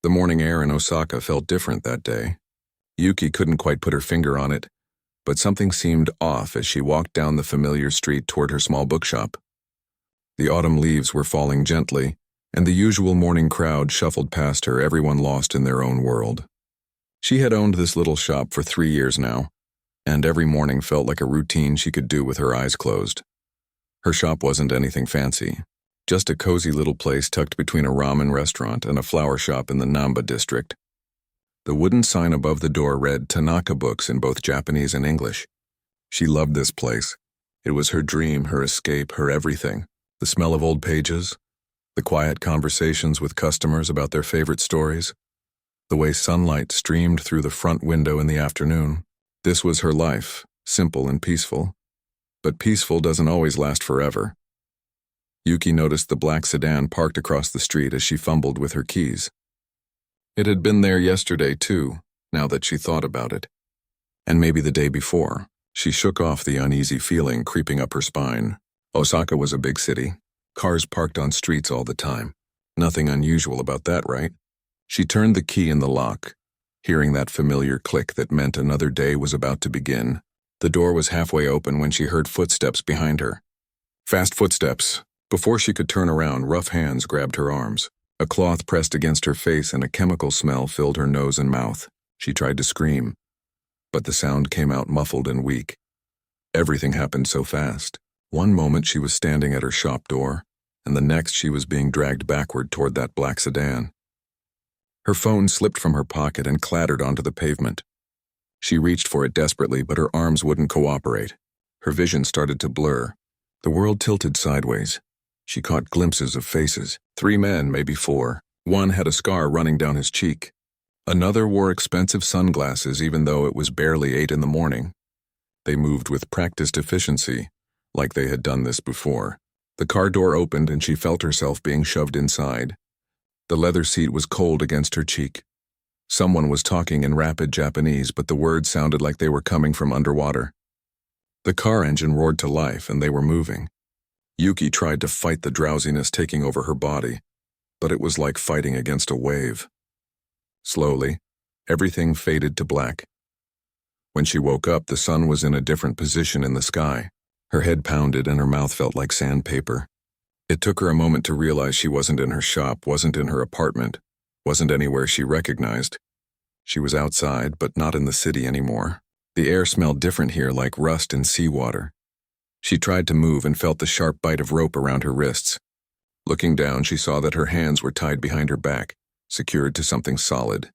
The morning air in Osaka felt different that day. Yuki couldn't quite put her finger on it, but something seemed off as she walked down the familiar street toward her small bookshop. The autumn leaves were falling gently, and the usual morning crowd shuffled past her, everyone lost in their own world. She had owned this little shop for 3 years now, and every morning felt like a routine she could do with her eyes closed. Her shop wasn't anything fancy, just a cozy little place tucked between a ramen restaurant and a flower shop in the Namba district. The wooden sign above the door read Tanaka Books in both Japanese and English. She loved this place. It was her dream, her escape, her everything. The smell of old pages, the quiet conversations with customers about their favorite stories, the way sunlight streamed through the front window in the afternoon. This was her life, simple and peaceful. But peaceful doesn't always last forever. Yuki noticed the black sedan parked across the street as she fumbled with her keys. It had been there yesterday, too, now that she thought about it. And maybe the day before. She shook off the uneasy feeling creeping up her spine. Osaka was a big city. Cars parked on streets all the time. Nothing unusual about that, right? She turned the key in the lock, hearing that familiar click that meant another day was about to begin. The door was halfway open when she heard footsteps behind her. Fast footsteps. Before she could turn around, rough hands grabbed her arms. A cloth pressed against her face and a chemical smell filled her nose and mouth. She tried to scream, but the sound came out muffled and weak. Everything happened so fast. One moment she was standing at her shop door, and the next she was being dragged backward toward that black sedan. Her phone slipped from her pocket and clattered onto the pavement. She reached for it desperately, but her arms wouldn't cooperate. Her vision started to blur. The world tilted sideways. She caught glimpses of faces. 3 men, maybe 4. One had a scar running down his cheek. Another wore expensive sunglasses even though it was barely 8 in the morning. They moved with practiced efficiency, like they had done this before. The car door opened and she felt herself being shoved inside. The leather seat was cold against her cheek. Someone was talking in rapid Japanese, but the words sounded like they were coming from underwater. The car engine roared to life and they were moving. Yuki tried to fight the drowsiness taking over her body, but it was like fighting against a wave. Slowly, everything faded to black. When she woke up, the sun was in a different position in the sky. Her head pounded and her mouth felt like sandpaper. It took her a moment to realize she wasn't in her shop, wasn't in her apartment, wasn't anywhere she recognized. She was outside, but not in the city anymore. The air smelled different here, like rust and seawater. She tried to move and felt the sharp bite of rope around her wrists. Looking down, she saw that her hands were tied behind her back, secured to something solid.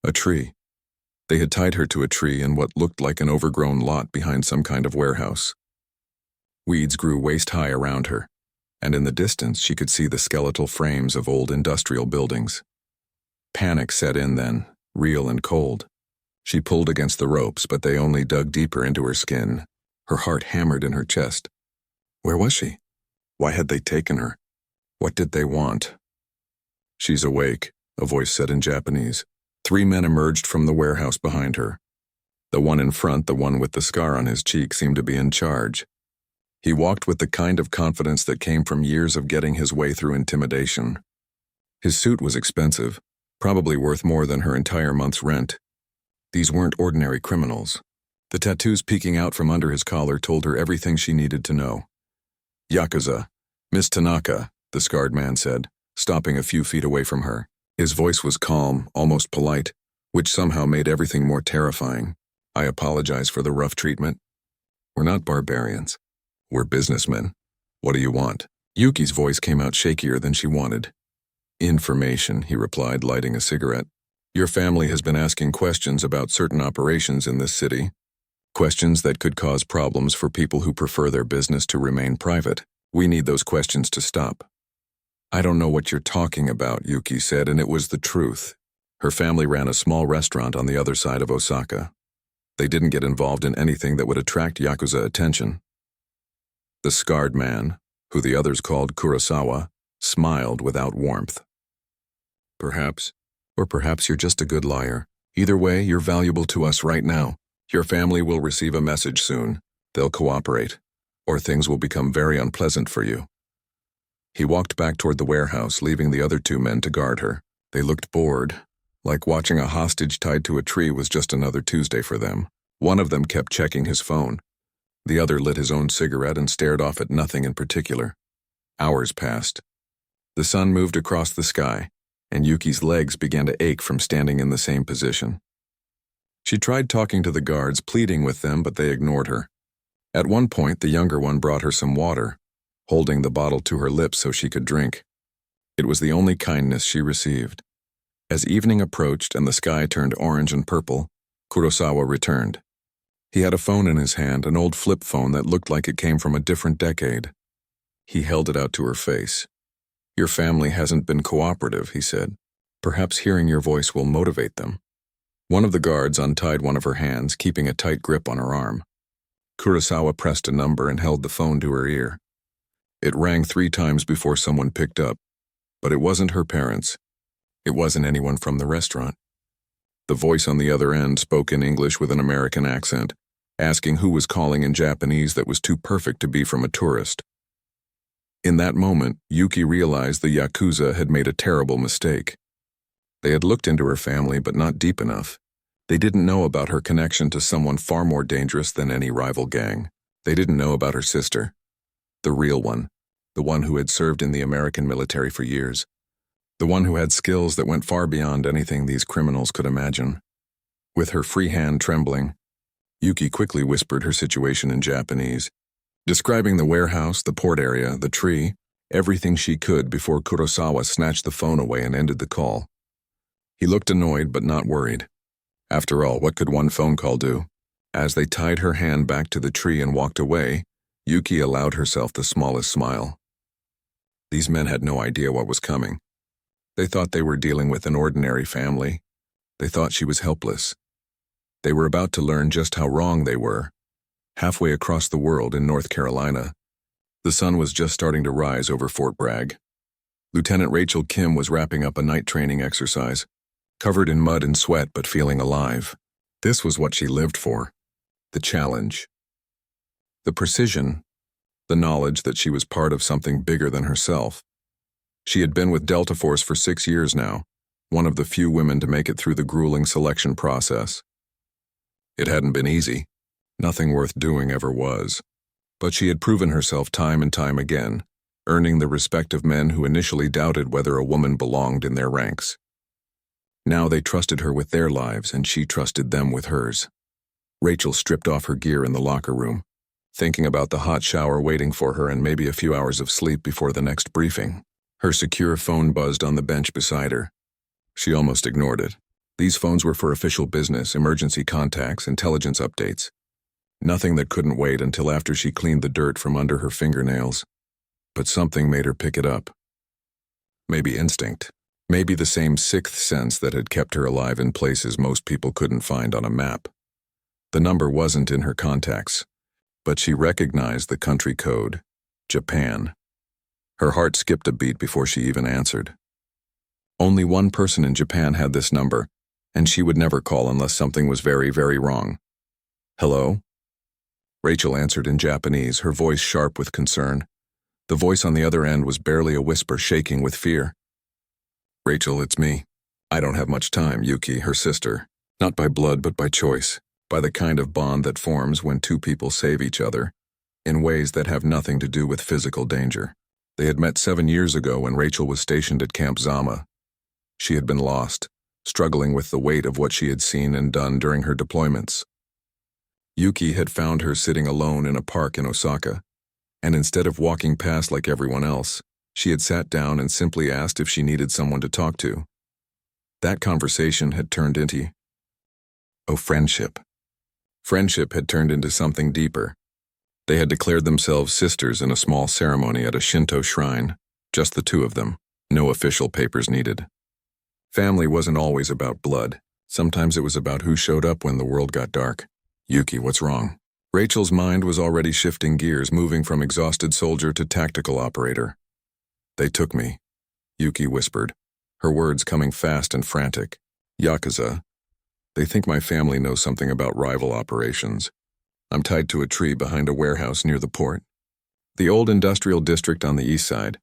A tree. They had tied her to a tree in what looked like an overgrown lot behind some kind of warehouse. Weeds grew waist-high around her, and in the distance she could see the skeletal frames of old industrial buildings. Panic set in then, real and cold. She pulled against the ropes, but they only dug deeper into her skin. Her heart hammered in her chest. Where was she? Why had they taken her? What did they want? She's awake, a voice said in Japanese. 3 men emerged from the warehouse behind her. The one in front, the one with the scar on his cheek, seemed to be in charge. He walked with the kind of confidence that came from years of getting his way through intimidation. His suit was expensive, probably worth more than her entire month's rent. These weren't ordinary criminals. The tattoos peeking out from under his collar told her everything she needed to know. Yakuza, Miss Tanaka, the scarred man said, stopping a few feet away from her. His voice was calm, almost polite, which somehow made everything more terrifying. I apologize for the rough treatment. We're not barbarians. We're businessmen. What do you want? Yuki's voice came out shakier than she wanted. Information, he replied, lighting a cigarette. Your family has been asking questions about certain operations in this city. Questions that could cause problems for people who prefer their business to remain private. We need those questions to stop. I don't know what you're talking about, Yuki said, and it was the truth. Her family ran a small restaurant on the other side of Osaka. They didn't get involved in anything that would attract Yakuza attention. The scarred man, who the others called Kurosawa, smiled without warmth. Perhaps, or perhaps you're just a good liar. Either way, you're valuable to us right now. Your family will receive a message soon. They'll cooperate, or things will become very unpleasant for you. He walked back toward the warehouse, leaving the other 2 men to guard her. They looked bored, like watching a hostage tied to a tree was just another Tuesday for them. One of them kept checking his phone. The other lit his own cigarette and stared off at nothing in particular. Hours passed. The sun moved across the sky, and Yuki's legs began to ache from standing in the same position. She tried talking to the guards, pleading with them, but they ignored her. At one point, the younger one brought her some water, holding the bottle to her lips so she could drink. It was the only kindness she received. As evening approached and the sky turned orange and purple, Kurosawa returned. He had a phone in his hand, an old flip phone that looked like it came from a different decade. He held it out to her face. "Your family hasn't been cooperative," he said. "Perhaps hearing your voice will motivate them." One of the guards untied one of her hands, keeping a tight grip on her arm. Kurosawa pressed a number and held the phone to her ear. It rang 3 times before someone picked up, but it wasn't her parents. It wasn't anyone from the restaurant. The voice on the other end spoke in English with an American accent, asking who was calling in Japanese that was too perfect to be from a tourist. In that moment, Yuki realized the Yakuza had made a terrible mistake. They had looked into her family, but not deep enough. They didn't know about her connection to someone far more dangerous than any rival gang. They didn't know about her sister. The real one. The one who had served in the American military for years. The one who had skills that went far beyond anything these criminals could imagine. With her free hand trembling, Yuki quickly whispered her situation in Japanese, describing the warehouse, the port area, the tree, everything she could before Kurosawa snatched the phone away and ended the call. He looked annoyed but not worried. After all, what could one phone call do? As they tied her hand back to the tree and walked away, Yuki allowed herself the smallest smile. These men had no idea what was coming. They thought they were dealing with an ordinary family. They thought she was helpless. They were about to learn just how wrong they were. Halfway across the world in North Carolina, the sun was just starting to rise over Fort Bragg. Lieutenant Rachel Kim was wrapping up a night training exercise, covered in mud and sweat but feeling alive. This was what she lived for. The challenge. The precision. The knowledge that she was part of something bigger than herself. She had been with Delta Force for 6 years now, one of the few women to make it through the grueling selection process. It hadn't been easy. Nothing worth doing ever was. But she had proven herself time and time again, earning the respect of men who initially doubted whether a woman belonged in their ranks. Now they trusted her with their lives, and she trusted them with hers. Rachel stripped off her gear in the locker room, thinking about the hot shower waiting for her and maybe a few hours of sleep before the next briefing. Her secure phone buzzed on the bench beside her. She almost ignored it. These phones were for official business, emergency contacts, intelligence updates. Nothing that couldn't wait until after she cleaned the dirt from under her fingernails. But something made her pick it up. Maybe instinct. Maybe the same sixth sense that had kept her alive in places most people couldn't find on a map. The number wasn't in her contacts, but she recognized the country code, Japan. Her heart skipped a beat before she even answered. Only one person in Japan had this number, and she would never call unless something was very, very wrong. "Hello?" Rachel answered in Japanese, her voice sharp with concern. The voice on the other end was barely a whisper, shaking with fear. "Rachel, it's me. I don't have much time, Yuki, her sister. Not by blood, but by choice. By the kind of bond that forms when 2 people save each other, in ways that have nothing to do with physical danger." They had met 7 years ago when Rachel was stationed at Camp Zama. She had been lost, struggling with the weight of what she had seen and done during her deployments. Yuki had found her sitting alone in a park in Osaka, and instead of walking past like everyone else, she had sat down and simply asked if she needed someone to talk to. That conversation had turned into friendship. Friendship had turned into something deeper. They had declared themselves sisters in a small ceremony at a Shinto shrine, just the 2 of them, no official papers needed. Family wasn't always about blood. Sometimes it was about who showed up when the world got dark. "Yuki, what's wrong?" Rachel's mind was already shifting gears, moving from exhausted soldier to tactical operator. "They took me," Yuki whispered, her words coming fast and frantic. "Yakuza. They think my family knows something about rival operations. I'm tied to a tree behind a warehouse near the port. The old industrial district on the east side.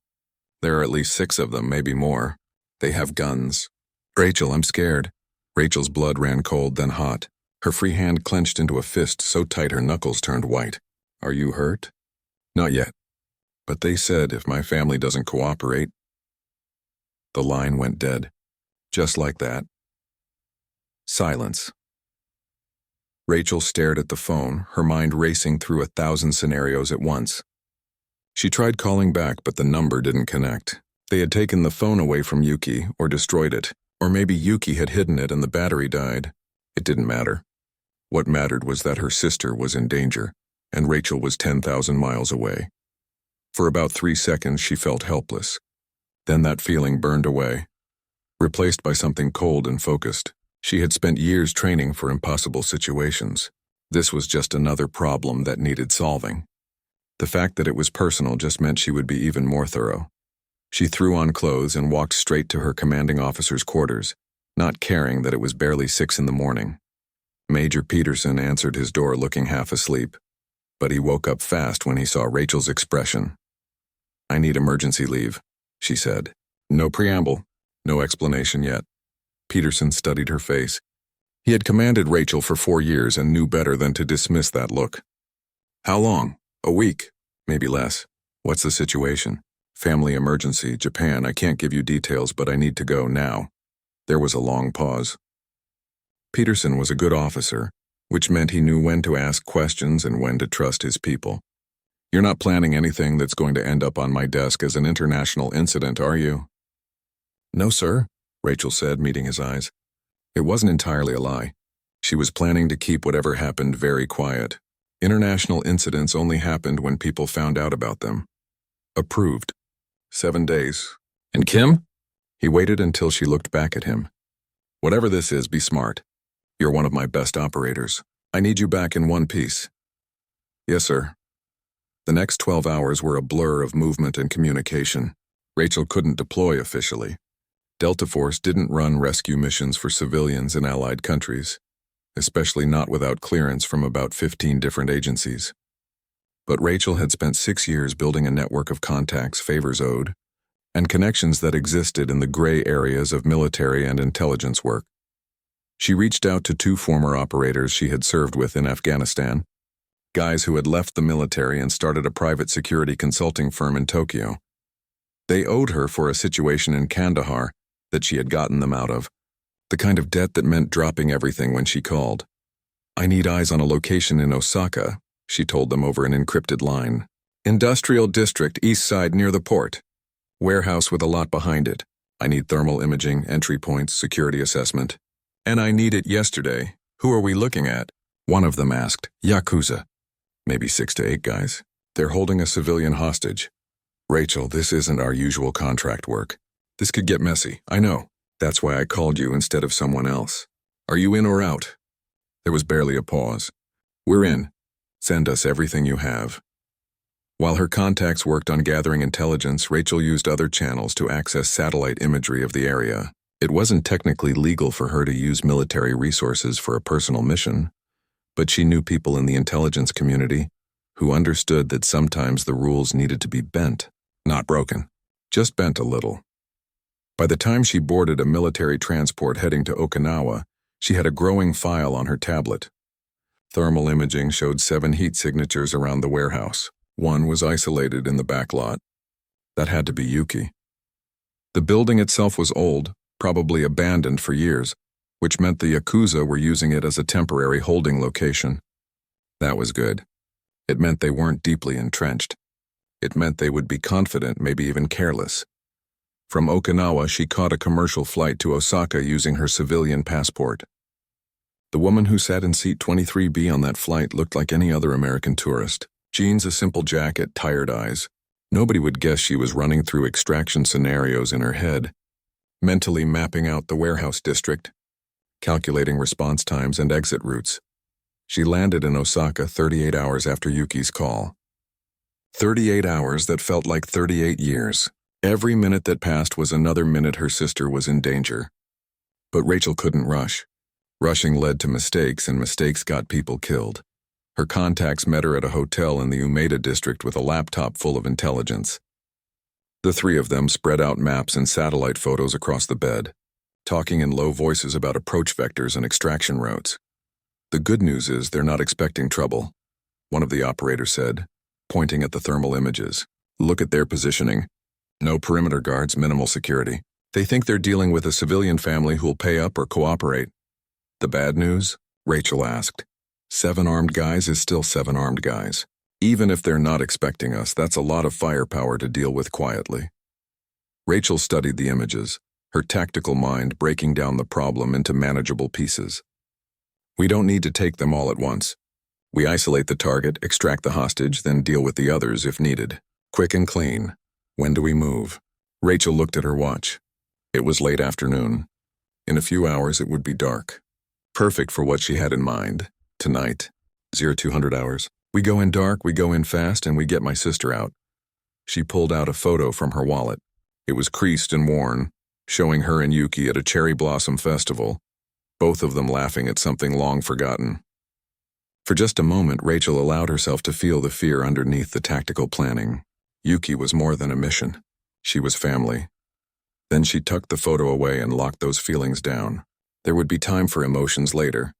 There are at least 6 of them, maybe more. They have guns. Rachel, I'm scared. Rachel's blood ran cold, then hot. Her free hand clenched into a fist so tight her knuckles turned white. Are you hurt? Not yet. But they said if my family doesn't cooperate. The line went dead. Just like that. Silence. Rachel stared at the phone, her mind racing through 1,000 scenarios at once. She tried calling back, but the number didn't connect. They had taken the phone away from Yuki, or destroyed it. Or maybe Yuki had hidden it and the battery died. It didn't matter. What mattered was that her sister was in danger, and Rachel was 10,000 miles away. For about 3 seconds, she felt helpless. Then that feeling burned away, replaced by something cold and focused. She had spent years training for impossible situations. This was just another problem that needed solving. The fact that it was personal just meant she would be even more thorough. She threw on clothes and walked straight to her commanding officer's quarters, not caring that it was barely 6 in the morning. Major Peterson answered his door looking half asleep, but he woke up fast when he saw Rachel's expression. "I need emergency leave," she said. No preamble, no explanation yet. Peterson studied her face. He had commanded Rachel for 4 years and knew better than to dismiss that look. "How long? A week? Maybe less. What's the situation?" "Family emergency, Japan. I can't give you details, but I need to go now." There was a long pause. Peterson was a good officer, which meant he knew when to ask questions and when to trust his people. "You're not planning anything that's going to end up on my desk as an international incident, are you?" "No, sir," Rachel said, meeting his eyes. It wasn't entirely a lie. She was planning to keep whatever happened very quiet. International incidents only happened when people found out about them. Approved. 7 days. "And Kim?" He waited until she looked back at him. "Whatever this is, be smart. You're one of my best operators. I need you back in one piece." "Yes, sir." The next 12 hours were a blur of movement and communication. Rachel couldn't deploy officially. Delta Force didn't run rescue missions for civilians in allied countries, especially not without clearance from about 15 different agencies. But Rachel had spent 6 years building a network of contacts, favors owed, and connections that existed in the gray areas of military and intelligence work. She reached out to 2 former operators she had served with in Afghanistan, guys who had left the military and started a private security consulting firm in Tokyo. They owed her for a situation in Kandahar that she had gotten them out of, the kind of debt that meant dropping everything when she called. "I need eyes on a location in Osaka," she told them over an encrypted line. "Industrial district, east side near the port. Warehouse with a lot behind it. I need thermal imaging, entry points, security assessment. And I need it yesterday. Who are we looking at?" One of them asked. "Yakuza. Maybe 6 to 8 guys. They're holding a civilian hostage." "Rachel, this isn't our usual contract work. This could get messy, I know. That's why I called you instead of someone else. Are you in or out?" There was barely a pause. "We're in. Send us everything you have." While her contacts worked on gathering intelligence, Rachel used other channels to access satellite imagery of the area. It wasn't technically legal for her to use military resources for a personal mission, but she knew people in the intelligence community who understood that sometimes the rules needed to be bent, not broken, just bent a little. By the time she boarded a military transport heading to Okinawa, she had a growing file on her tablet. Thermal imaging showed 7 heat signatures around the warehouse. One was isolated in the back lot. That had to be Yuki. The building itself was old, probably abandoned for years, which meant the Yakuza were using it as a temporary holding location. That was good. It meant they weren't deeply entrenched. It meant they would be confident, maybe even careless. From Okinawa, she caught a commercial flight to Osaka using her civilian passport. The woman who sat in seat 23B on that flight looked like any other American tourist. Jeans, a simple jacket, tired eyes. Nobody would guess she was running through extraction scenarios in her head, mentally mapping out the warehouse district, calculating response times and exit routes. She landed in Osaka 38 hours after Yuki's call. 38 hours that felt like 38 years. Every minute that passed was another minute her sister was in danger. But Rachel couldn't rush. Rushing led to mistakes, and mistakes got people killed. Her contacts met her at a hotel in the Umeda district with a laptop full of intelligence. The 3 of them spread out maps and satellite photos across the bed. talking in low voices about approach vectors and extraction routes. The good news is they're not expecting trouble, one of the operators said, pointing at the thermal images. Look at their positioning. No perimeter guards, minimal security. They think they're dealing with a civilian family who'll pay up or cooperate. The bad news? Rachel asked. 7 armed guys is still 7 armed guys. Even if they're not expecting us, that's a lot of firepower to deal with quietly. Rachel studied the images, her tactical mind breaking down the problem into manageable pieces. We don't need to take them all at once. We isolate the target, extract the hostage, then deal with the others if needed. Quick and clean. When do we move? Rachel looked at her watch. It was late afternoon. In a few hours it would be dark. Perfect for what she had in mind. Tonight. 0200 hours. We go in dark, we go in fast, and we get my sister out. She pulled out a photo from her wallet. It was creased and worn, showing her and Yuki at a cherry blossom festival, both of them laughing at something long forgotten. For just a moment, Rachel allowed herself to feel the fear underneath the tactical planning. Yuki was more than a mission. She was family. Then she tucked the photo away and locked those feelings down. There would be time for emotions later.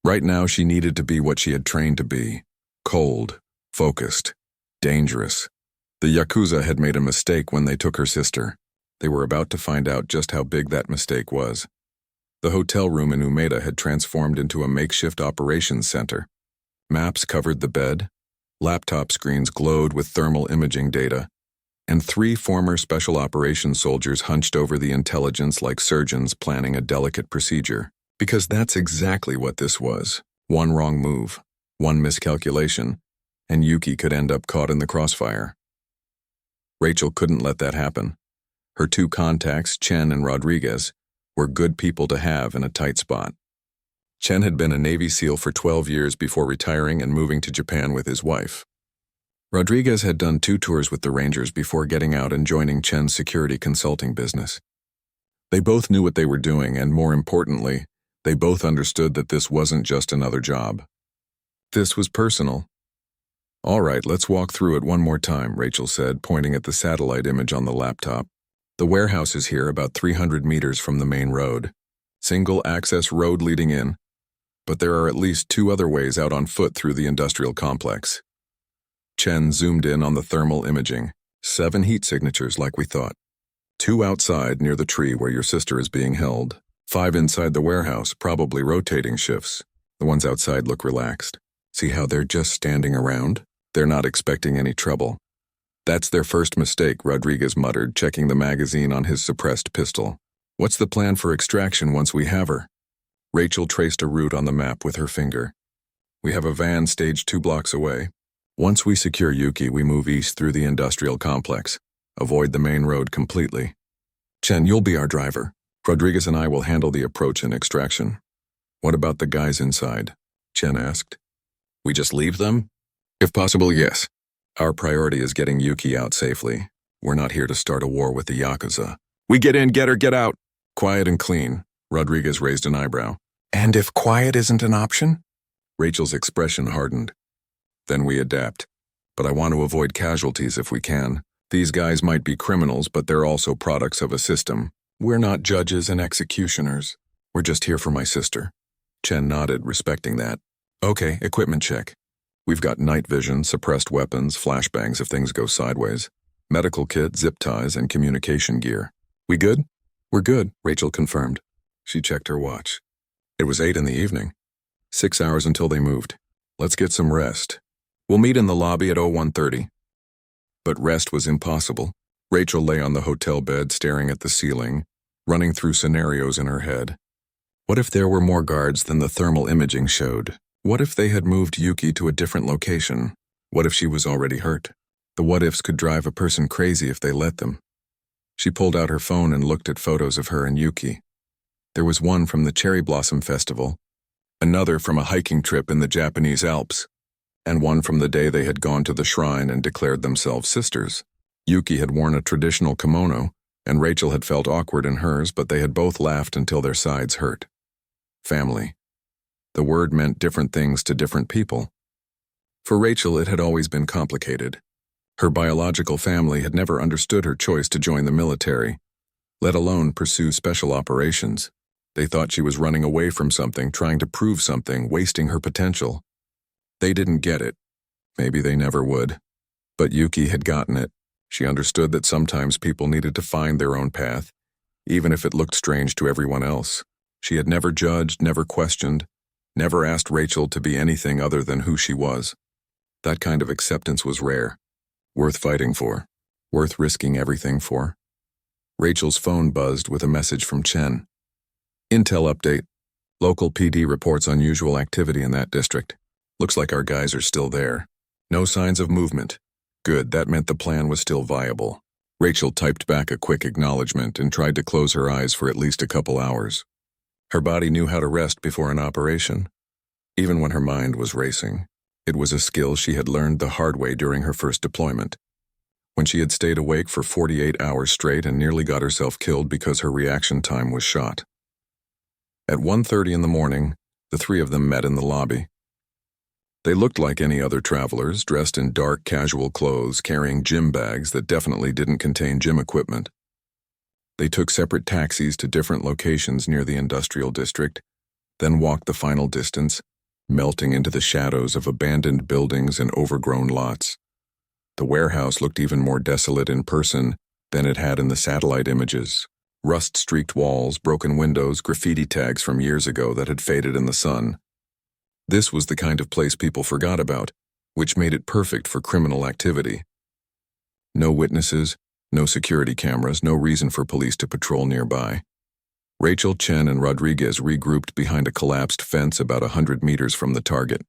Right now, she needed to be what she had trained to be. Cold, focused, dangerous. The Yakuza had made a mistake when they took her sister. They were about to find out just how big that mistake was. The hotel room in Umeda had transformed into a makeshift operations center. Maps covered the bed, laptop screens glowed with thermal imaging data, and 3 former special operations soldiers hunched over the intelligence like surgeons planning a delicate procedure. Because that's exactly what this was. One wrong move, one miscalculation, and Yuki could end up caught in the crossfire. Rachel couldn't let that happen. Her 2 contacts, Chen and Rodriguez, were good people to have in a tight spot. Chen had been a Navy SEAL for 12 years before retiring and moving to Japan with his wife. Rodriguez had done 2 tours with the Rangers before getting out and joining Chen's security consulting business. They both knew what they were doing, and more importantly, they both understood that this wasn't just another job. This was personal. All right, let's walk through it one more time, Rachel said, pointing at the satellite image on the laptop. The warehouse is here about 300 meters from the main road. Single access road leading in, but there are at least 2 other ways out on foot through the industrial complex. Chen zoomed in on the thermal imaging. 7 heat signatures like we thought. 2 outside near the tree where your sister is being held. 5 inside the warehouse, probably rotating shifts. The ones outside look relaxed. See how they're just standing around? They're not expecting any trouble. That's their first mistake, Rodriguez muttered, checking the magazine on his suppressed pistol. What's the plan for extraction once we have her? Rachel traced a route on the map with her finger. We have a van staged 2 blocks away. Once we secure Yuki, we move east through the industrial complex. Avoid the main road completely. Chen, you'll be our driver. Rodriguez and I will handle the approach and extraction. What about the guys inside? Chen asked. We just leave them? If possible, yes. Our priority is getting Yuki out safely. We're not here to start a war with the Yakuza. We get in, get her, get out. Quiet and clean. Rodriguez raised an eyebrow. And if quiet isn't an option? Rachel's expression hardened. Then we adapt. But I want to avoid casualties if we can. These guys might be criminals, but they're also products of a system. We're not judges and executioners. We're just here for my sister. Chen nodded, respecting that. Okay, equipment check. We've got night vision, suppressed weapons, flashbangs if things go sideways, medical kit, zip ties, and communication gear. We good? We're good, Rachel confirmed. She checked her watch. It was 8 in the evening. 6 hours until they moved. Let's get some rest. We'll meet in the lobby at 01:30. But rest was impossible. Rachel lay on the hotel bed staring at the ceiling, running through scenarios in her head. What if there were more guards than the thermal imaging showed? What if they had moved Yuki to a different location? What if she was already hurt? The what-ifs could drive a person crazy if they let them. She pulled out her phone and looked at photos of her and Yuki. There was one from the Cherry Blossom Festival, another from a hiking trip in the Japanese Alps, and one from the day they had gone to the shrine and declared themselves sisters. Yuki had worn a traditional kimono, and Rachel had felt awkward in hers, but they had both laughed until their sides hurt. Family. The word meant different things to different people. For Rachel, it had always been complicated. Her biological family had never understood her choice to join the military. let alone pursue special operations. They thought she was running away from something, trying to prove something, wasting her potential. They didn't get it. Maybe they never would. But Yuki had gotten it. She understood that sometimes people needed to find their own path, even if it looked strange to everyone else. She had never judged, never questioned, never asked Rachel to be anything other than who she was. That kind of acceptance was rare, worth fighting for, worth risking everything for. Rachel's phone buzzed with a message from Chen. Intel update. Local PD reports unusual activity in that district. Looks like our guys are still there. No signs of movement. Good, that meant the plan was still viable. Rachel typed back a quick acknowledgement and tried to close her eyes for at least a couple hours. Her body knew how to rest before an operation, even when her mind was racing. It was a skill she had learned the hard way during her first deployment, when she had stayed awake for 48 hours straight and nearly got herself killed because her reaction time was shot. At 1:30 in the morning, the three of them met in the lobby. They looked like any other travelers, dressed in dark, casual clothes, carrying gym bags that definitely didn't contain gym equipment. They took separate taxis to different locations near the industrial district, then walked the final distance, melting into the shadows of abandoned buildings and overgrown lots. The warehouse looked even more desolate in person than it had in the satellite images. Rust-streaked walls, broken windows, graffiti tags from years ago that had faded in the sun. This was the kind of place people forgot about, which made it perfect for criminal activity. No witnesses, no security cameras, no reason for police to patrol nearby. Rachel, Chen, and Rodriguez regrouped behind a collapsed fence about 100 meters from the target.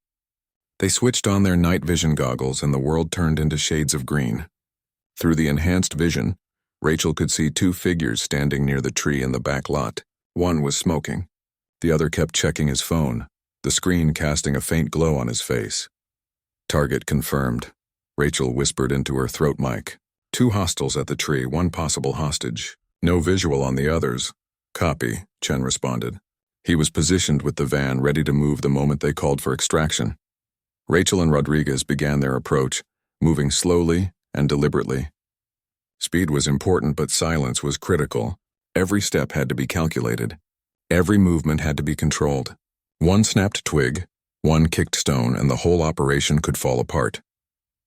They switched on their night vision goggles and the world turned into shades of green. Through the enhanced vision, Rachel could see two figures standing near the tree in the back lot. One was smoking. The other kept checking his phone, the screen casting a faint glow on his face. Target confirmed. Rachel whispered into her throat mic. 2 hostiles at the tree, 1 possible hostage. No visual on the others. Copy, Chen responded. He was positioned with the van ready to move the moment they called for extraction. Rachel and Rodriguez began their approach, moving slowly and deliberately. Speed was important, but silence was critical. Every step had to be calculated. Every movement had to be controlled. 1 snapped twig, 1 kicked stone, and the whole operation could fall apart.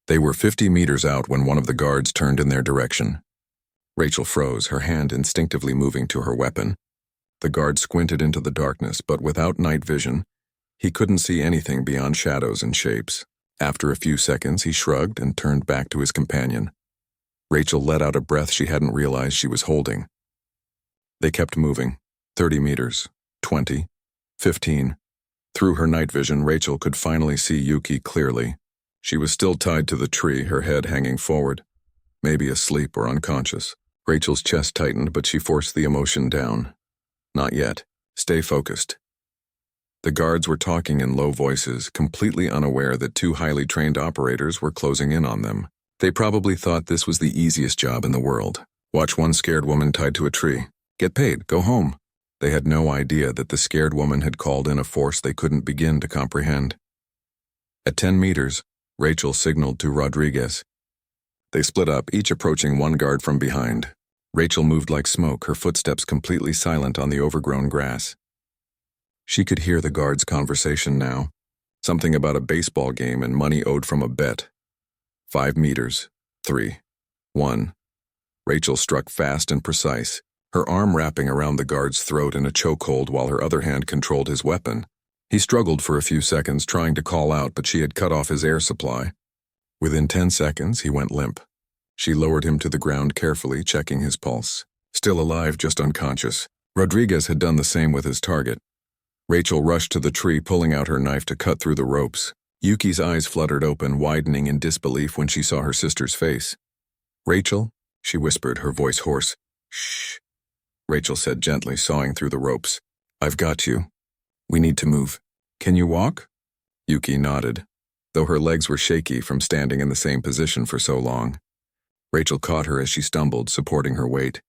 They were 50 meters out when one of the guards turned in their direction. Rachel froze, her hand instinctively moving to her weapon. The guard squinted into the darkness, but without night vision, he couldn't see anything beyond shadows and shapes. After a few seconds, he shrugged and turned back to his companion. Rachel let out a breath she hadn't realized she was holding. They kept moving. 30 meters, 20, 15. Through her night vision, Rachel could finally see Yuki clearly. She was still tied to the tree, her head hanging forward, maybe asleep or unconscious. Rachel's chest tightened, but she forced the emotion down. Not yet. Stay focused. The guards were talking in low voices, completely unaware that 2 highly trained operators were closing in on them. They probably thought this was the easiest job in the world. Watch one scared woman tied to a tree. Get paid, go home. They had no idea that the scared woman had called in a force they couldn't begin to comprehend. At 10 meters, Rachel signaled to Rodriguez. They split up, each approaching one guard from behind. Rachel moved like smoke, her footsteps completely silent on the overgrown grass. She could hear the guards' conversation now. Something about a baseball game and money owed from a bet. 5 meters. 3. 1. Rachel struck fast and precise, her arm wrapping around the guard's throat in a chokehold while her other hand controlled his weapon. He struggled for a few seconds trying to call out, but she had cut off his air supply. Within 10 seconds, he went limp. She lowered him to the ground carefully, checking his pulse. Still alive, just unconscious. Rodriguez had done the same with his target. Rachel rushed to the tree, pulling out her knife to cut through the ropes. Yuki's eyes fluttered open, widening in disbelief when she saw her sister's face. "Rachel?" she whispered, her voice hoarse. "Shh," Rachel said gently, sawing through the ropes. "I've got you. We need to move. Can you walk?" Yuki nodded, though her legs were shaky from standing in the same position for so long. Rachel caught her as she stumbled, supporting her weight.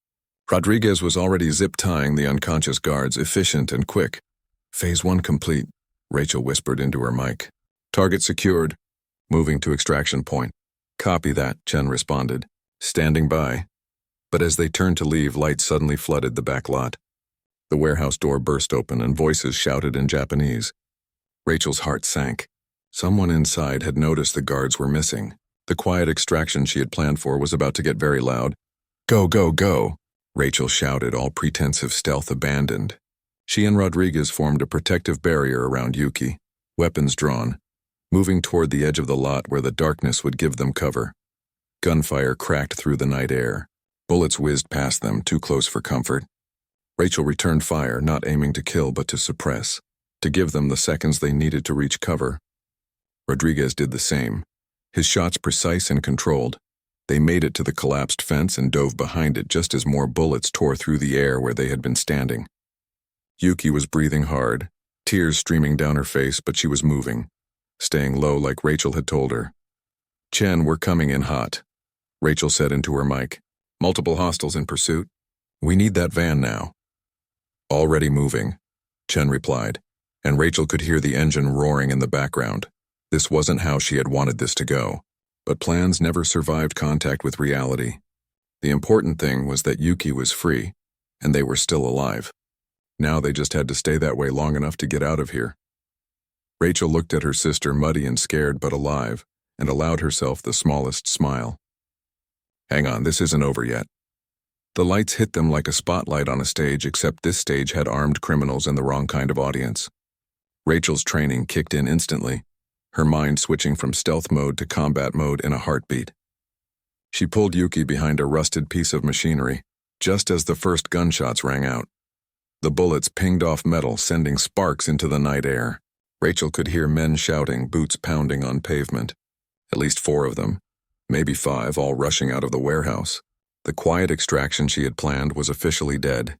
Rodriguez was already zip-tying the unconscious guards, efficient and quick. "Phase 1 complete," Rachel whispered into her mic. "Target secured. Moving to extraction point." "Copy that," Chen responded. "Standing by." But as they turned to leave, light suddenly flooded the back lot. The warehouse door burst open and voices shouted in Japanese. Rachel's heart sank. Someone inside had noticed the guards were missing. The quiet extraction she had planned for was about to get very loud. "Go, go, go!" Rachel shouted, all pretense of stealth abandoned. She and Rodriguez formed a protective barrier around Yuki, weapons drawn, moving toward the edge of the lot where the darkness would give them cover. Gunfire cracked through the night air. Bullets whizzed past them, too close for comfort. Rachel returned fire, not aiming to kill but to suppress, to give them the seconds they needed to reach cover. Rodriguez did the same, his shots precise and controlled. They made it to the collapsed fence and dove behind it just as more bullets tore through the air where they had been standing. Yuki was breathing hard, tears streaming down her face, but she was moving, staying low like Rachel had told her. "Chen, we're coming in hot," Rachel said into her mic. "Multiple hostiles in pursuit. We need that van now." "Already moving," Chen replied, and Rachel could hear the engine roaring in the background. This wasn't how she had wanted this to go, but plans never survived contact with reality. The important thing was that Yuki was free, and they were still alive. Now they just had to stay that way long enough to get out of here. Rachel looked at her sister, muddy and scared but alive, and allowed herself the smallest smile. "Hang on, this isn't over yet." The lights hit them like a spotlight on a stage, except this stage had armed criminals and the wrong kind of audience. Rachel's training kicked in instantly, her mind switching from stealth mode to combat mode in a heartbeat. She pulled Yuki behind a rusted piece of machinery, just as the first gunshots rang out. The bullets pinged off metal, sending sparks into the night air. Rachel could hear men shouting, boots pounding on pavement. At least 4 of them, maybe 5, all rushing out of the warehouse. The quiet extraction she had planned was officially dead.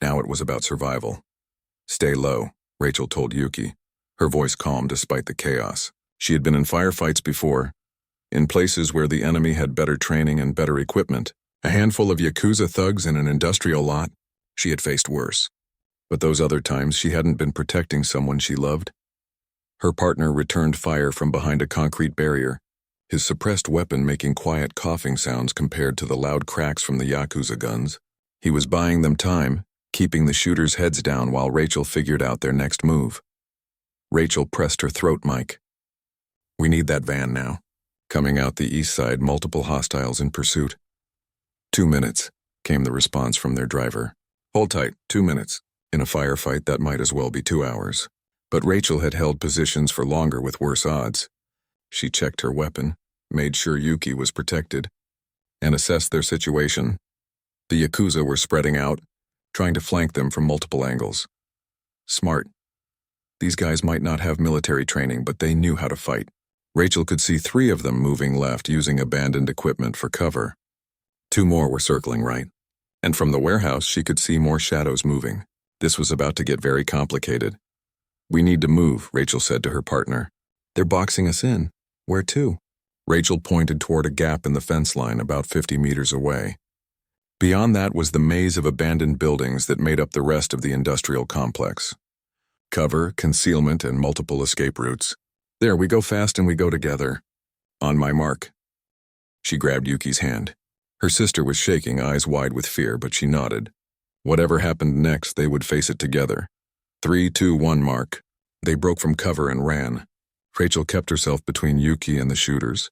Now it was about survival. "Stay low," Rachel told Yuki, her voice calm despite the chaos. She had been in firefights before, in places where the enemy had better training and better equipment. A handful of Yakuza thugs in an industrial lot. She had faced worse. But those other times she hadn't been protecting someone she loved. Her partner returned fire from behind a concrete barrier, his suppressed weapon making quiet coughing sounds compared to the loud cracks from the Yakuza guns. He was buying them time, keeping the shooters' heads down while Rachel figured out their next move. Rachel pressed her throat mic. "We need that van now." Coming out the east side, multiple hostiles in pursuit. 2 minutes, came the response from their driver. "Hold tight, 2 minutes." In a firefight, that might as well be 2 hours. But Rachel had held positions for longer with worse odds. She checked her weapon, made sure Yuki was protected, and assessed their situation. The Yakuza were spreading out, trying to flank them from multiple angles. Smart. These guys might not have military training, but they knew how to fight. Rachel could see 3 of them moving left using abandoned equipment for cover. 2 more were circling right. And from the warehouse, she could see more shadows moving. This was about to get very complicated. "We need to move," Rachel said to her partner. "They're boxing us in. Where to?" Rachel pointed toward a gap in the fence line about 50 meters away. Beyond that was the maze of abandoned buildings that made up the rest of the industrial complex. Cover, concealment, and multiple escape routes. "There, we go fast and we go together." "On my mark." She grabbed Yuki's hand. Her sister was shaking, eyes wide with fear, but she nodded. Whatever happened next, they would face it together. 3, 2, 1 mark. They broke from cover and ran. Rachel kept herself between Yuki and the shooters,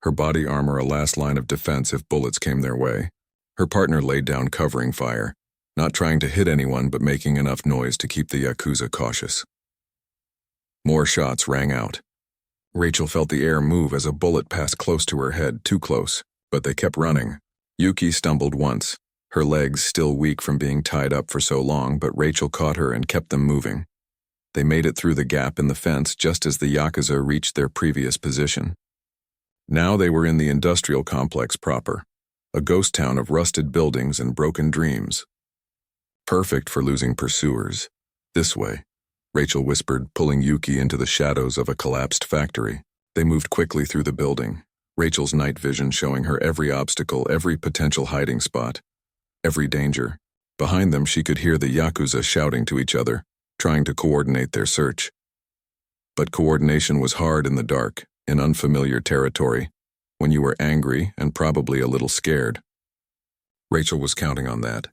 her body armor a last line of defense if bullets came their way. Her partner laid down covering fire, not trying to hit anyone but making enough noise to keep the Yakuza cautious. More shots rang out. Rachel felt the air move as a bullet passed close to her head, too close, but they kept running. Yuki stumbled once, her legs still weak from being tied up for so long, but Rachel caught her and kept them moving. They made it through the gap in the fence just as the Yakuza reached their previous position. Now they were in the industrial complex proper, a ghost town of rusted buildings and broken dreams. Perfect for losing pursuers. "This way," Rachel whispered, pulling Yuki into the shadows of a collapsed factory. They moved quickly through the building, Rachel's night vision showing her every obstacle, every potential hiding spot, every danger. Behind them, she could hear the Yakuza shouting to each other, trying to coordinate their search. But coordination was hard in the dark, in unfamiliar territory, when you were angry and probably a little scared. Rachel was counting on that.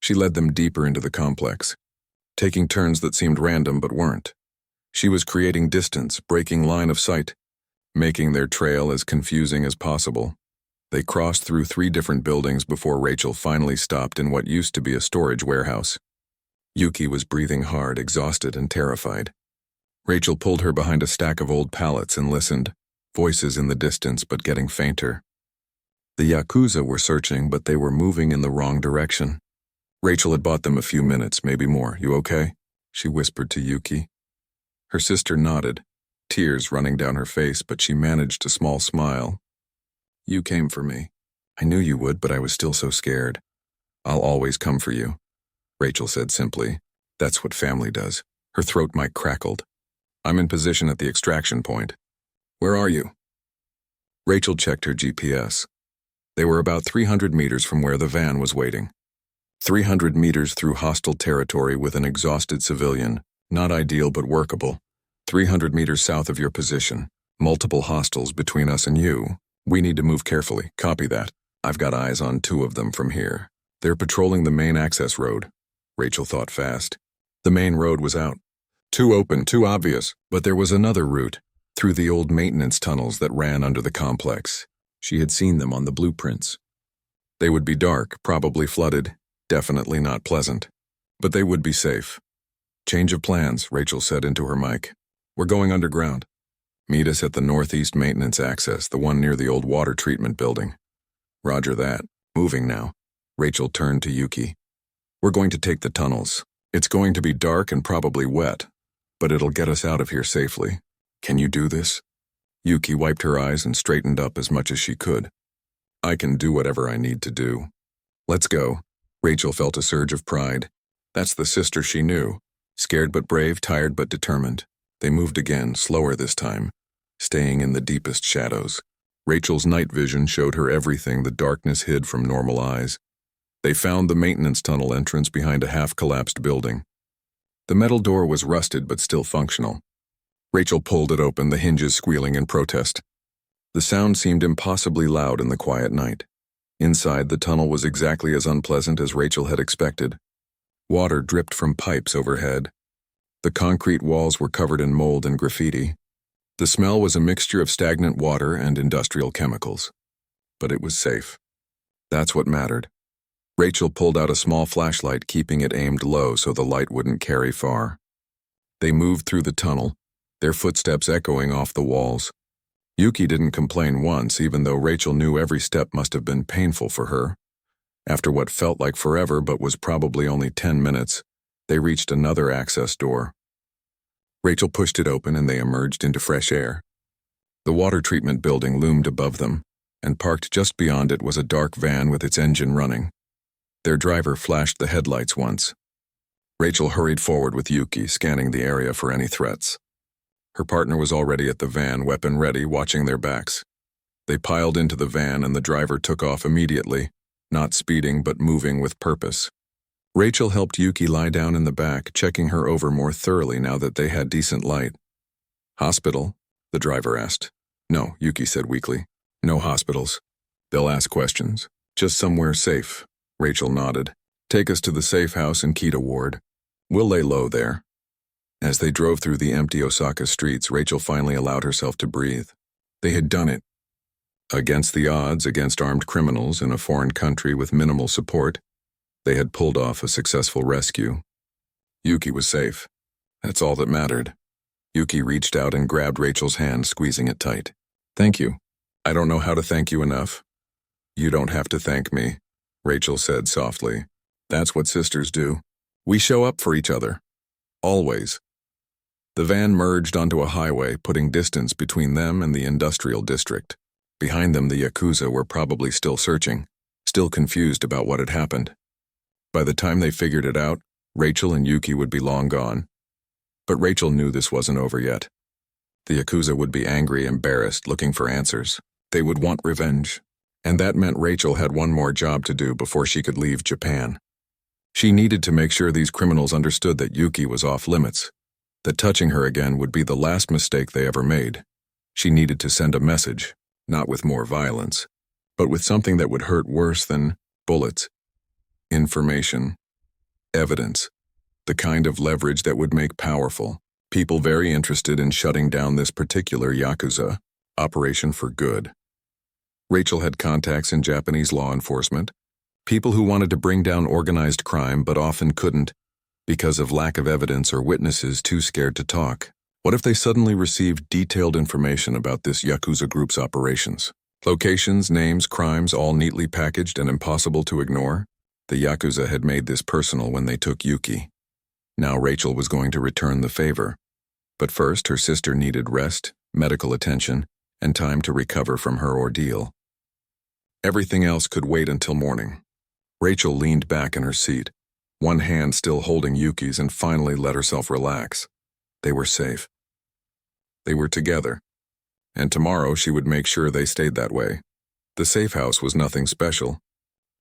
She led them deeper into the complex, taking turns that seemed random but weren't. She was creating distance, breaking line of sight, making their trail as confusing as possible. They crossed through 3 different buildings before Rachel finally stopped in what used to be a storage warehouse. Yuki was breathing hard, exhausted and terrified. Rachel pulled her behind a stack of old pallets and listened, voices in the distance but getting fainter. The Yakuza were searching, but they were moving in the wrong direction. Rachel had bought them a few minutes, maybe more. "You okay?" she whispered to Yuki. Her sister nodded, tears running down her face, but she managed a small smile. "You came for me. I knew you would, but I was still so scared. I'll always come for you," Rachel said simply. "That's what family does." Her throat mic crackled. "I'm in position at the extraction point. Where are you?" Rachel checked her GPS. They were about 300 meters from where the van was waiting. 300 meters through hostile territory with an exhausted civilian. Not ideal but workable. 300 meters south of your position. Multiple hostiles between us and you. We need to move carefully. Copy that. I've got eyes on 2 of them from here. They're patrolling the main access road. Rachel thought fast. The main road was out. Too open, too obvious. But there was another route, through the old maintenance tunnels that ran under the complex. She had seen them on the blueprints. They would be dark, probably flooded, definitely not pleasant. But they would be safe. "Change of plans," Rachel said into her mic. "We're going underground. Meet us at the northeast maintenance access, the one near the old water treatment building." "Roger that. Moving now." Rachel turned to Yuki. "We're going to take the tunnels. It's going to be dark and probably wet, but it'll get us out of here safely. Can you do this?" Yuki wiped her eyes and straightened up as much as she could. "I can do whatever I need to do." "Let's go." Rachel felt a surge of pride. That's the sister she knew. Scared but brave, tired but determined. They moved again, slower this time, staying in the deepest shadows. Rachel's night vision showed her everything the darkness hid from normal eyes. They found the maintenance tunnel entrance behind a half-collapsed building. The metal door was rusted but still functional. Rachel pulled it open, the hinges squealing in protest. The sound seemed impossibly loud in the quiet night. Inside, the tunnel was exactly as unpleasant as Rachel had expected. Water dripped from pipes overhead. The concrete walls were covered in mold and graffiti. The smell was a mixture of stagnant water and industrial chemicals. But it was safe. That's what mattered. Rachel pulled out a small flashlight, keeping it aimed low so the light wouldn't carry far. They moved through the tunnel, their footsteps echoing off the walls. Yuki didn't complain once, even though Rachel knew every step must have been painful for her. After what felt like forever but was probably only 10 minutes, they reached another access door. Rachel pushed it open and they emerged into fresh air. The water treatment building loomed above them, and parked just beyond it was a dark van with its engine running. Their driver flashed the headlights once. Rachel hurried forward with Yuki, scanning the area for any threats. Her partner was already at the van, weapon ready, watching their backs. They piled into the van and the driver took off immediately, not speeding but moving with purpose. Rachel helped Yuki lie down in the back, checking her over more thoroughly now that they had decent light. "Hospital?" the driver asked. "No," Yuki said weakly. "No hospitals. They'll ask questions. Just somewhere safe." Rachel nodded. "Take us to the safe house in Kita Ward. We'll lay low there." As they drove through the empty Osaka streets, Rachel finally allowed herself to breathe. They had done it. Against the odds, against armed criminals in a foreign country with minimal support, they had pulled off a successful rescue. Yuki was safe. That's all that mattered. Yuki reached out and grabbed Rachel's hand, squeezing it tight. "Thank you. I don't know how to thank you enough." "You don't have to thank me," Rachel said softly. "That's what sisters do. We show up for each other. Always." The van merged onto a highway, putting distance between them and the industrial district. Behind them, the Yakuza were probably still searching, still confused about what had happened. By the time they figured it out, Rachel and Yuki would be long gone. But Rachel knew this wasn't over yet. The Yakuza would be angry, embarrassed, looking for answers. They would want revenge. And that meant Rachel had one more job to do before she could leave Japan. She needed to make sure these criminals understood that Yuki was off limits, that touching her again would be the last mistake they ever made. She needed to send a message, not with more violence, but with something that would hurt worse than bullets. Information. Evidence. The kind of leverage that would make powerful people very interested in shutting down this particular Yakuza operation for good. Rachel had contacts in Japanese law enforcement, people who wanted to bring down organized crime but often couldn't because of lack of evidence or witnesses too scared to talk. What if they suddenly received detailed information about this Yakuza group's operations? Locations, names, crimes, all neatly packaged and impossible to ignore? The Yakuza had made this personal when they took Yuki. Now Rachel was going to return the favor. But first, her sister needed rest, medical attention, and time to recover from her ordeal. Everything else could wait until morning. Rachel leaned back in her seat, one hand still holding Yuki's, and finally let herself relax. They were safe. They were together. And tomorrow she would make sure they stayed that way. The safe house was nothing special.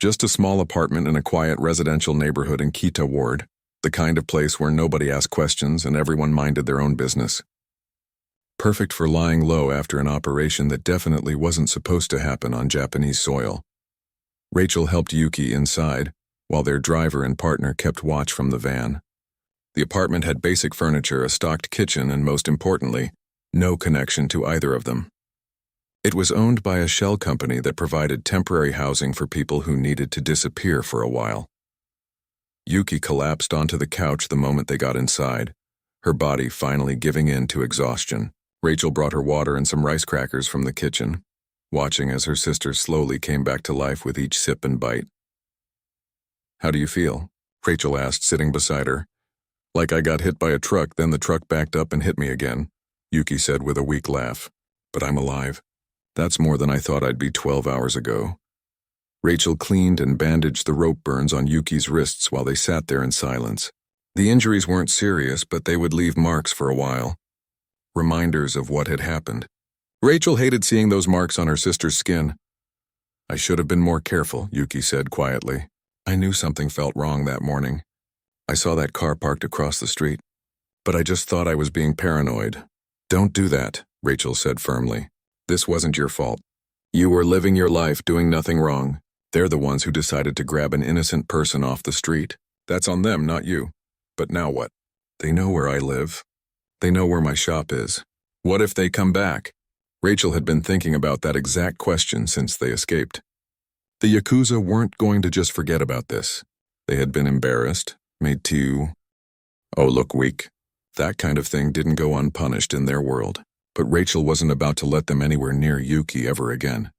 Just a small apartment in a quiet residential neighborhood in Kita Ward, the kind of place where nobody asked questions and everyone minded their own business. Perfect for lying low after an operation that definitely wasn't supposed to happen on Japanese soil. Rachel helped Yuki inside, while their driver and partner kept watch from the van. The apartment had basic furniture, a stocked kitchen, and most importantly, no connection to either of them. It was owned by a shell company that provided temporary housing for people who needed to disappear for a while. Yuki collapsed onto the couch the moment they got inside, her body finally giving in to exhaustion. Rachel brought her water and some rice crackers from the kitchen, watching as her sister slowly came back to life with each sip and bite. "How do you feel?" Rachel asked, sitting beside her. "Like I got hit by a truck, then the truck backed up and hit me again," Yuki said with a weak laugh. "But I'm alive. That's more than I thought I'd be 12 hours ago." Rachel cleaned and bandaged the rope burns on Yuki's wrists while they sat there in silence. The injuries weren't serious, but they would leave marks for a while. Reminders of what had happened. Rachel hated seeing those marks on her sister's skin. "I should have been more careful," Yuki said quietly. "I knew something felt wrong that morning. I saw that car parked across the street. But I just thought I was being paranoid." "Don't do that," Rachel said firmly. "This wasn't your fault. You were living your life doing nothing wrong. They're the ones who decided to grab an innocent person off the street. That's on them, not you. But now what? They know where I live. They know where my shop is. What if they come back?" Rachel had been thinking about that exact question since they escaped. The Yakuza weren't going to just forget about this. They had been embarrassed, made to, look weak. That kind of thing didn't go unpunished in their world. But Rachel wasn't about to let them anywhere near Yuki ever again.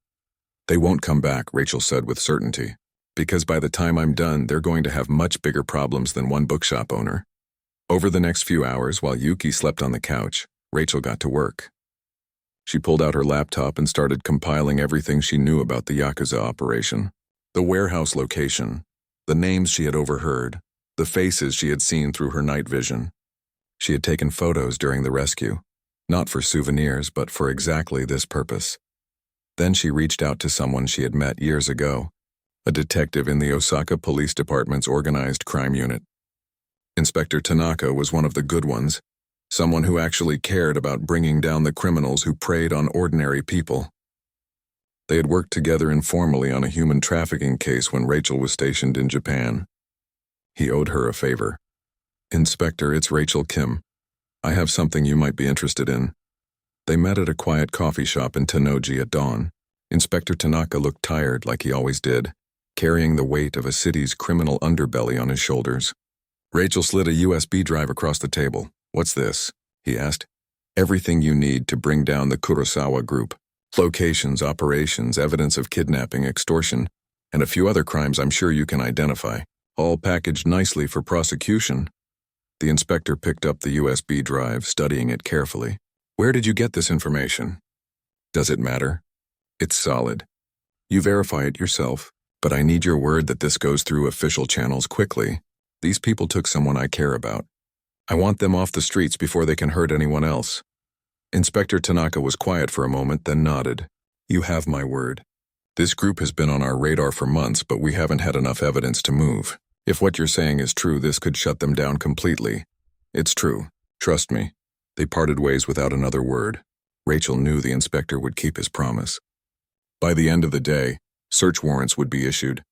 "They won't come back," Rachel said with certainty. "Because by the time I'm done, they're going to have much bigger problems than one bookshop owner." Over the next few hours, while Yuki slept on the couch, Rachel got to work. She pulled out her laptop and started compiling everything she knew about the Yakuza operation. The warehouse location, the names she had overheard, the faces she had seen through her night vision. She had taken photos during the rescue, not for souvenirs, but for exactly this purpose. Then she reached out to someone she had met years ago, a detective in the Osaka Police Department's organized crime unit. Inspector Tanaka was one of the good ones, someone who actually cared about bringing down the criminals who preyed on ordinary people. They had worked together informally on a human trafficking case when Rachel was stationed in Japan. He owed her a favor. "Inspector, it's Rachel Kim. I have something you might be interested in." They met at a quiet coffee shop in Tennoji at dawn. Inspector Tanaka looked tired, like he always did, carrying the weight of a city's criminal underbelly on his shoulders. Rachel slid a USB drive across the table. "What's this?" he asked. "Everything you need to bring down the Kurosawa group. Locations, operations, evidence of kidnapping, extortion, and a few other crimes I'm sure you can identify. All packaged nicely for prosecution." The inspector picked up the USB drive, studying it carefully. "Where did you get this information?" "Does it matter? It's solid. You verify it yourself, but I need your word that this goes through official channels quickly. These people took someone I care about. I want them off the streets before they can hurt anyone else." Inspector Tanaka was quiet for a moment, then nodded. "You have my word. This group has been on our radar for months, but we haven't had enough evidence to move. If what you're saying is true, this could shut them down completely." "It's true. Trust me." They parted ways without another word. Rachel knew the inspector would keep his promise. By the end of the day, search warrants would be issued.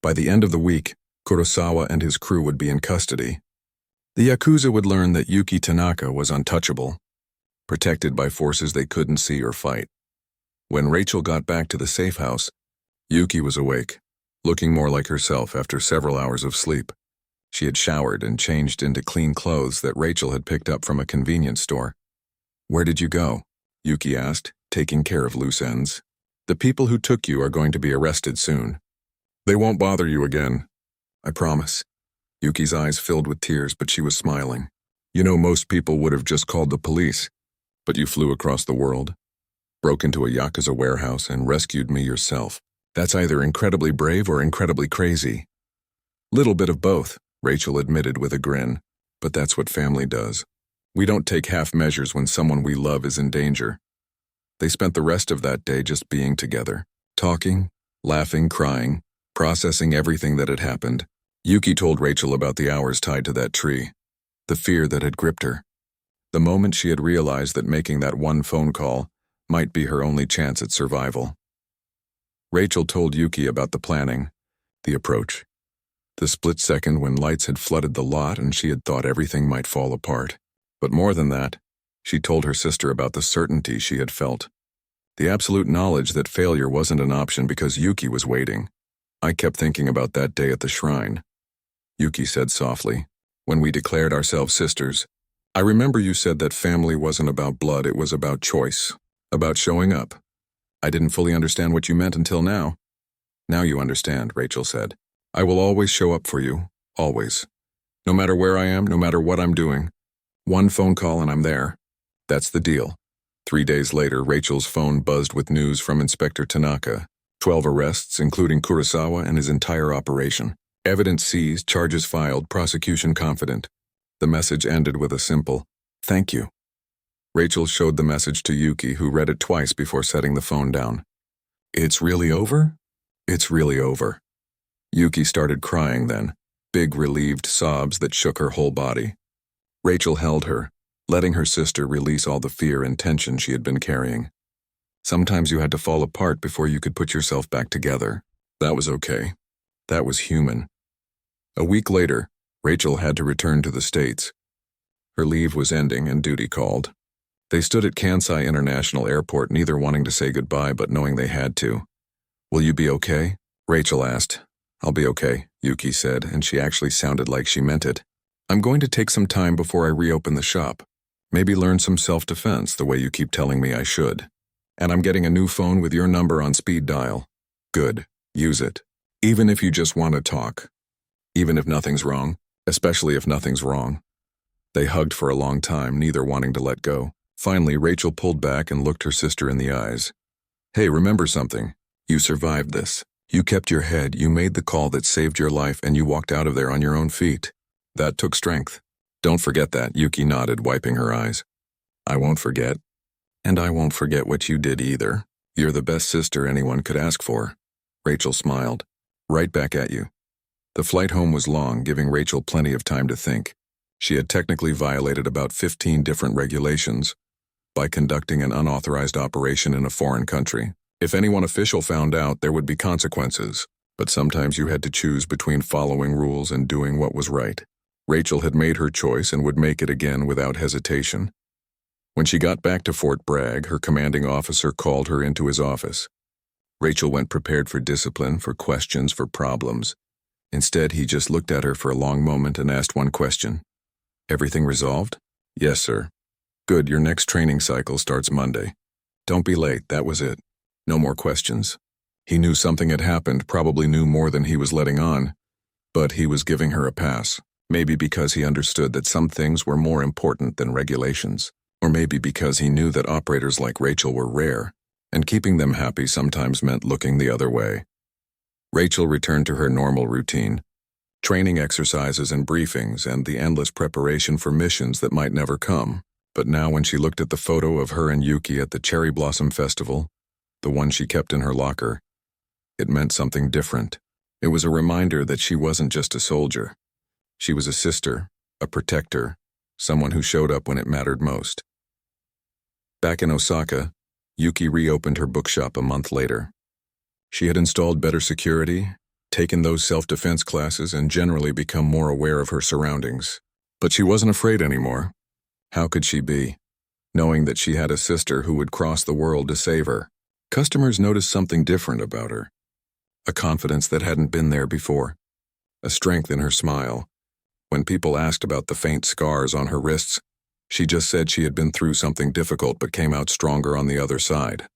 By the end of the week, Kurosawa and his crew would be in custody. The Yakuza would learn that Yuki Tanaka was untouchable, protected by forces they couldn't see or fight. When Rachel got back to the safe house, Yuki was awake, looking more like herself after several hours of sleep. She had showered and changed into clean clothes that Rachel had picked up from a convenience store. "Where did you go?" Yuki asked, taking care of loose ends. "The people who took you are going to be arrested soon. They won't bother you again. I promise." Yuki's eyes filled with tears, but she was smiling. "You know, most people would have just called the police, but you flew across the world, broke into a Yakuza warehouse, and rescued me yourself. That's either incredibly brave or incredibly crazy." "Little bit of both," Rachel admitted with a grin, "but that's what family does. We don't take half measures when someone we love is in danger." They spent the rest of that day just being together, talking, laughing, crying, processing everything that had happened. Yuki told Rachel about the hours tied to that tree, the fear that had gripped her, the moment she had realized that making that one phone call might be her only chance at survival. Rachel told Yuki about the planning, the approach, the split second when lights had flooded the lot and she had thought everything might fall apart. But more than that, she told her sister about the certainty she had felt, the absolute knowledge that failure wasn't an option because Yuki was waiting. "I kept thinking about that day at the shrine," Yuki said softly, "when we declared ourselves sisters. I remember you said that family wasn't about blood, it was about choice, about showing up. I didn't fully understand what you meant until now." "Now you understand," Rachel said. "I will always show up for you, always. No matter where I am, no matter what I'm doing. One phone call and I'm there. That's the deal." 3 days later, Rachel's phone buzzed with news from Inspector Tanaka. 12 arrests, including Kurosawa and his entire operation. Evidence seized, charges filed, prosecution confident. The message ended with a simple, "Thank you." Rachel showed the message to Yuki, who read it twice before setting the phone down. "It's really over? It's really over." Yuki started crying then, big relieved sobs that shook her whole body. Rachel held her, letting her sister release all the fear and tension she had been carrying. Sometimes you had to fall apart before you could put yourself back together. That was okay. That was human. A week later, Rachel had to return to the States. Her leave was ending and duty called. They stood at Kansai International Airport, neither wanting to say goodbye but knowing they had to. "Will you be okay?" Rachel asked. "I'll be okay," Yuki said, and she actually sounded like she meant it. "I'm going to take some time before I reopen the shop. Maybe learn some self-defense the way you keep telling me I should. And I'm getting a new phone with your number on speed dial." "Good. Use it. Even if you just want to talk. Even if nothing's wrong, especially if nothing's wrong." They hugged for a long time, neither wanting to let go. Finally, Rachel pulled back and looked her sister in the eyes. "Hey, remember something. You survived this. You kept your head, you made the call that saved your life, and you walked out of there on your own feet. That took strength. Don't forget that," Yuki nodded, wiping her eyes. "I won't forget. And I won't forget what you did either. You're the best sister anyone could ask for." Rachel smiled. "Right back at you." The flight home was long, giving Rachel plenty of time to think. She had technically violated about 15 different regulations by conducting an unauthorized operation in a foreign country. If anyone official found out, there would be consequences, but sometimes you had to choose between following rules and doing what was right. Rachel had made her choice and would make it again without hesitation. When she got back to Fort Bragg, her commanding officer called her into his office. Rachel went prepared for discipline, for questions, for problems. Instead, he just looked at her for a long moment and asked one question. "Everything resolved?" "Yes, sir." "Good, your next training cycle starts Monday. Don't be late, that was it. No more questions." He knew something had happened, probably knew more than he was letting on, but he was giving her a pass. Maybe because he understood that some things were more important than regulations. Or maybe because he knew that operators like Rachel were rare, and keeping them happy sometimes meant looking the other way. Rachel returned to her normal routine, training exercises and briefings and the endless preparation for missions that might never come. But now when she looked at the photo of her and Yuki at the Cherry Blossom Festival, the one she kept in her locker, it meant something different. It was a reminder that she wasn't just a soldier. She was a sister, a protector, someone who showed up when it mattered most. Back in Osaka, Yuki reopened her bookshop a month later. She had installed better security, taken those self-defense classes, and generally become more aware of her surroundings. But she wasn't afraid anymore. How could she be, knowing that she had a sister who would cross the world to save her? Customers noticed something different about her. A confidence that hadn't been there before. A strength in her smile. When people asked about the faint scars on her wrists, she just said she had been through something difficult but came out stronger on the other side.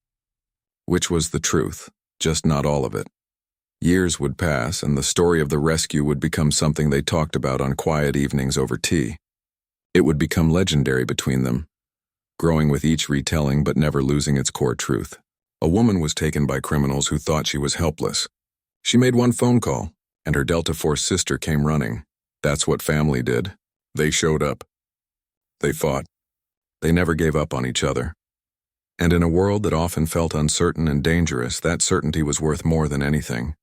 Which was the truth, just not all of it. Years would pass, and the story of the rescue would become something they talked about on quiet evenings over tea. It would become legendary between them, growing with each retelling but never losing its core truth. A woman was taken by criminals who thought she was helpless. She made one phone call, and her Delta Force sister came running. That's what family did. They showed up. They fought. They never gave up on each other. And in a world that often felt uncertain and dangerous, that certainty was worth more than anything.